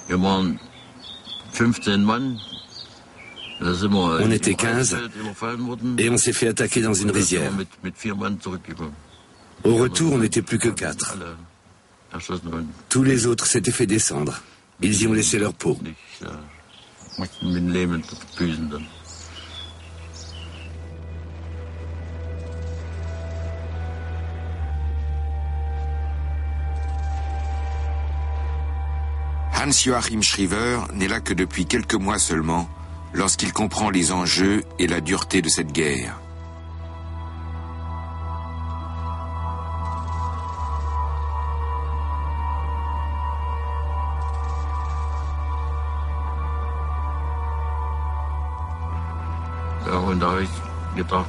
On était 15 et on s'est fait attaquer dans une rizière. Au retour, on n'était plus que 4. Tous les autres s'étaient fait descendre. Ils y ont laissé leur peau. Hans-Joachim Schriever n'est là que depuis quelques mois seulement, lorsqu'il comprend les enjeux et la dureté de cette guerre.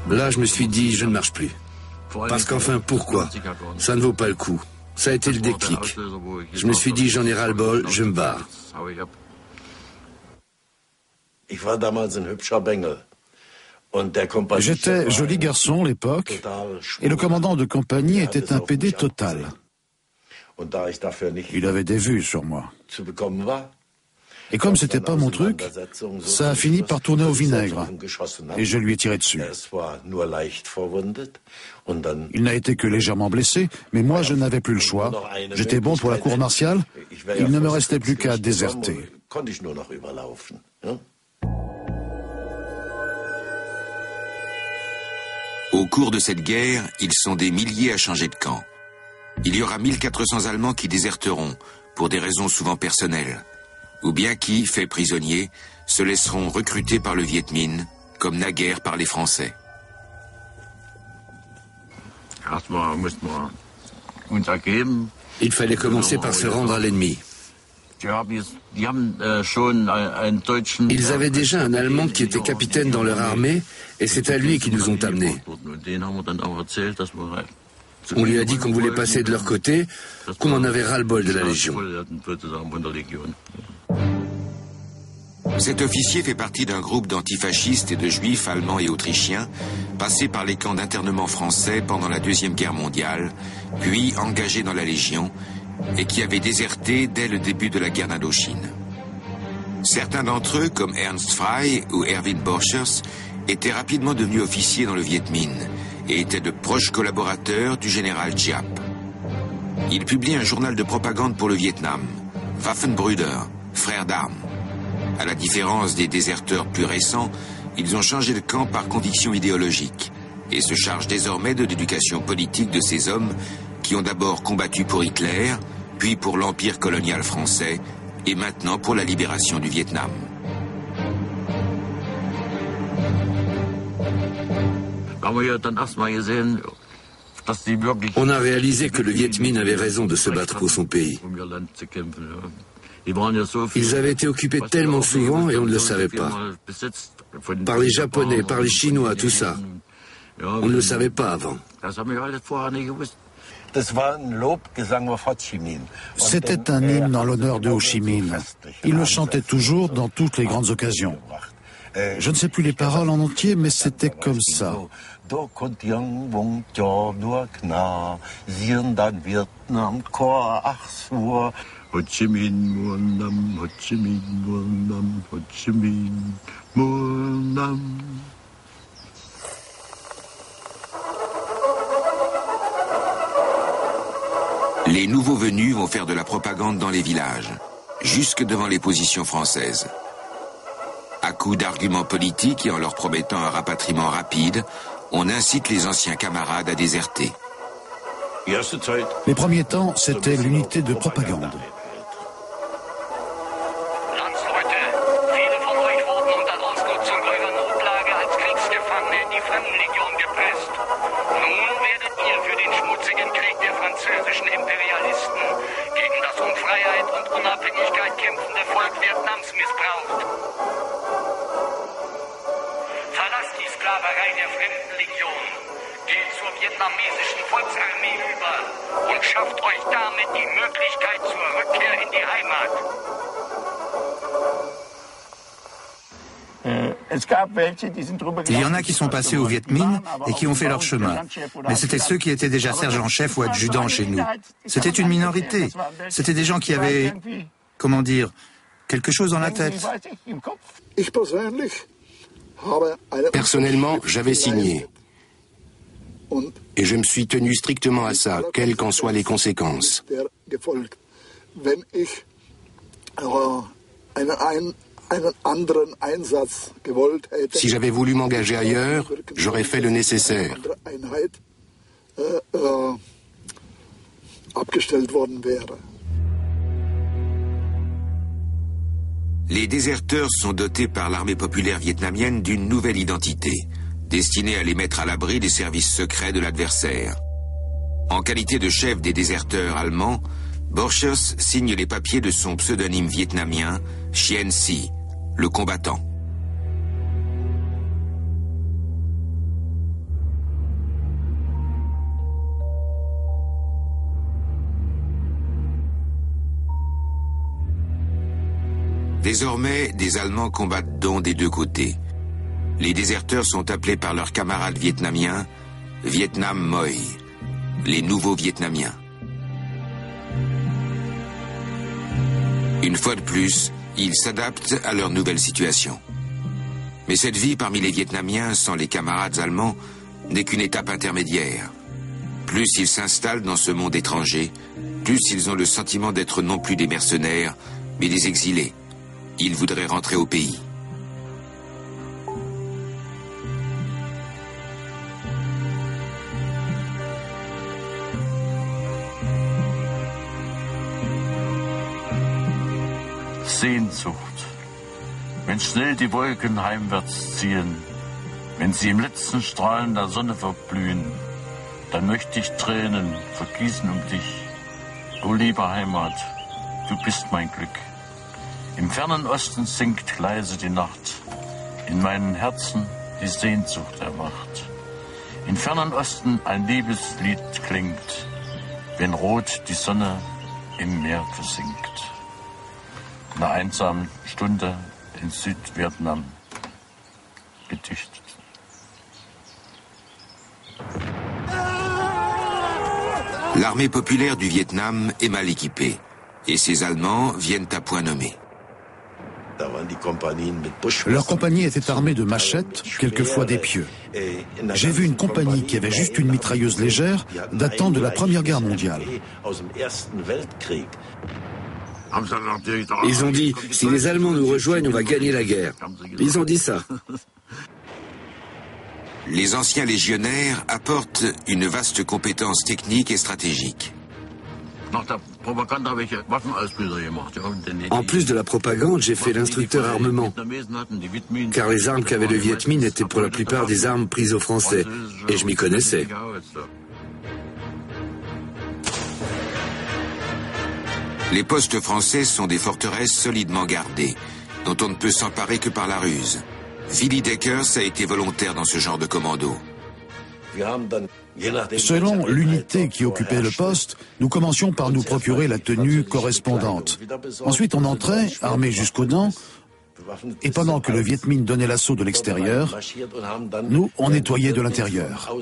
Là, je me suis dit, je ne marche plus. Parce qu'enfin, pourquoi? Ça ne vaut pas le coup. Ça a été le déclic. Je me suis dit, j'en ai ras-le-bol, je me barre. J'étais joli garçon à l'époque, et le commandant de compagnie était un PD total. Il avait des vues sur moi. Et comme c'était pas mon truc, ça a fini par tourner au vinaigre. Et je lui ai tiré dessus. Il n'a été que légèrement blessé, mais moi je n'avais plus le choix. J'étais bon pour la cour martiale, il ne me restait plus qu'à déserter. Au cours de cette guerre, ils sont des milliers à changer de camp. Il y aura 1400 Allemands qui déserteront, pour des raisons souvent personnelles, ou bien qui, faits prisonniers, se laisseront recruter par le Viet Minh, comme naguère par les Français. Il fallait commencer par se rendre à l'ennemi. Ils avaient déjà un Allemand qui était capitaine dans leur armée, et c'est à lui qu'ils nous ont amenés. On lui a dit qu'on voulait passer de leur côté, qu'on en avait ras-le-bol de la Légion. Cet officier fait partie d'un groupe d'antifascistes et de juifs allemands et autrichiens, passés par les camps d'internement français pendant la Deuxième Guerre mondiale, puis engagés dans la Légion, et qui avaient déserté dès le début de la guerre d'Indochine. Certains d'entre eux, comme Ernst Frey ou Erwin Borchers, étaient rapidement devenus officiers dans le Viet Minh et étaient de proches collaborateurs du général Giap. Ils publient un journal de propagande pour le Vietnam, Waffenbrüder, frères d'armes. À la différence des déserteurs plus récents, ils ont changé de camp par conviction idéologique et se chargent désormais de l'éducation politique de ces hommes qui ont d'abord combattu pour Hitler, puis pour l'empire colonial français et maintenant pour la libération du Vietnam. On a réalisé que le Viet Minh avait raison de se battre pour son pays. Ils avaient été occupés tellement souvent et on ne le savait pas. Par les Japonais, par les Chinois, tout ça. On ne le savait pas avant. C'était un hymne en l'honneur de Ho Chi Minh. Il le chantait toujours dans toutes les grandes occasions. Je ne sais plus les paroles en entier, mais c'était comme ça. Ho Chi Minh, mon Nam, Ho Chi Minh, mon Nam, Ho Chi Minh, mon Nam. Les nouveaux venus vont faire de la propagande dans les villages, jusque devant les positions françaises. À coups d'arguments politiques et en leur promettant un rapatriement rapide, on incite les anciens camarades à déserter. Les premiers temps, c'était l'unité de propagande. Vietnamesischen Volksarmee über und schafft euch damit die Möglichkeit zur Rückkehr in die Heimat. Il y en a qui sont passés au Viet Minh et qui ont fait leur chemin. Mais c'était ceux qui étaient déjà sergents-chefs ou adjudants chez nous. C'était une minorité. C'était des gens qui avaient, comment dire, quelque chose dans la tête. Personnellement, j'avais signé. Et je me suis tenu strictement à ça, quelles qu'en soient les conséquences. Si j'avais voulu m'engager ailleurs, j'aurais fait le nécessaire. Les déserteurs sont dotés par l'armée populaire vietnamienne d'une nouvelle identité, destinée à les mettre à l'abri des services secrets de l'adversaire. En qualité de chef des déserteurs allemands, Borchers signe les papiers de son pseudonyme vietnamien, Chien Si, le combattant. Désormais, des Allemands combattent donc des deux côtés. Les déserteurs sont appelés par leurs camarades vietnamiens Vietnam Moi, les nouveaux Vietnamiens. Une fois de plus, ils s'adaptent à leur nouvelle situation. Mais cette vie parmi les Vietnamiens, sans les camarades allemands, n'est qu'une étape intermédiaire. Plus ils s'installent dans ce monde étranger, plus ils ont le sentiment d'être non plus des mercenaires, mais des exilés. Ils voudraient rentrer au pays. Sehnsucht. Wenn schnell die Wolken heimwärts ziehen, wenn sie im letzten Strahlen der Sonne verblühen, dann möchte ich Tränen vergießen um dich. O liebe Heimat, du bist mein Glück. Im fernen Osten singt leise die Nacht, in meinem Herzen die Sehnsucht erwacht. Im fernen Osten ein Liebeslied klingt, wenn rot die Sonne im Meer versinkt. In einer einsamen Stunde in Südvietnam gedichtet. L'armée populaire du Vietnam est mal équipée, et ses Allemands viennent à point nommé. Leur compagnie était armée de machettes, quelquefois d'épieux. J'ai vu une compagnie qui avait juste une mitrailleuse légère datant de la Première Guerre mondiale. Ils ont dit, si les Allemands nous rejoignent, on va gagner la guerre. Ils ont dit ça. Les anciens légionnaires apportent une vaste compétence technique et stratégique. En plus de la propagande, j'ai fait l'instructeur armement. Car les armes qu'avait le Viet Minh étaient pour la plupart des armes prises aux Français. Et je m'y connaissais. Les postes français sont des forteresses solidement gardées, dont on ne peut s'emparer que par la ruse. Willy Deckers a été volontaire dans ce genre de commando. Selon l'unité qui occupait le poste, nous commencions par nous procurer la tenue correspondante. Ensuite, on entrait, armé jusqu'aux dents, et pendant que le Viet Minh donnait l'assaut de l'extérieur, nous, on nettoyait de l'intérieur.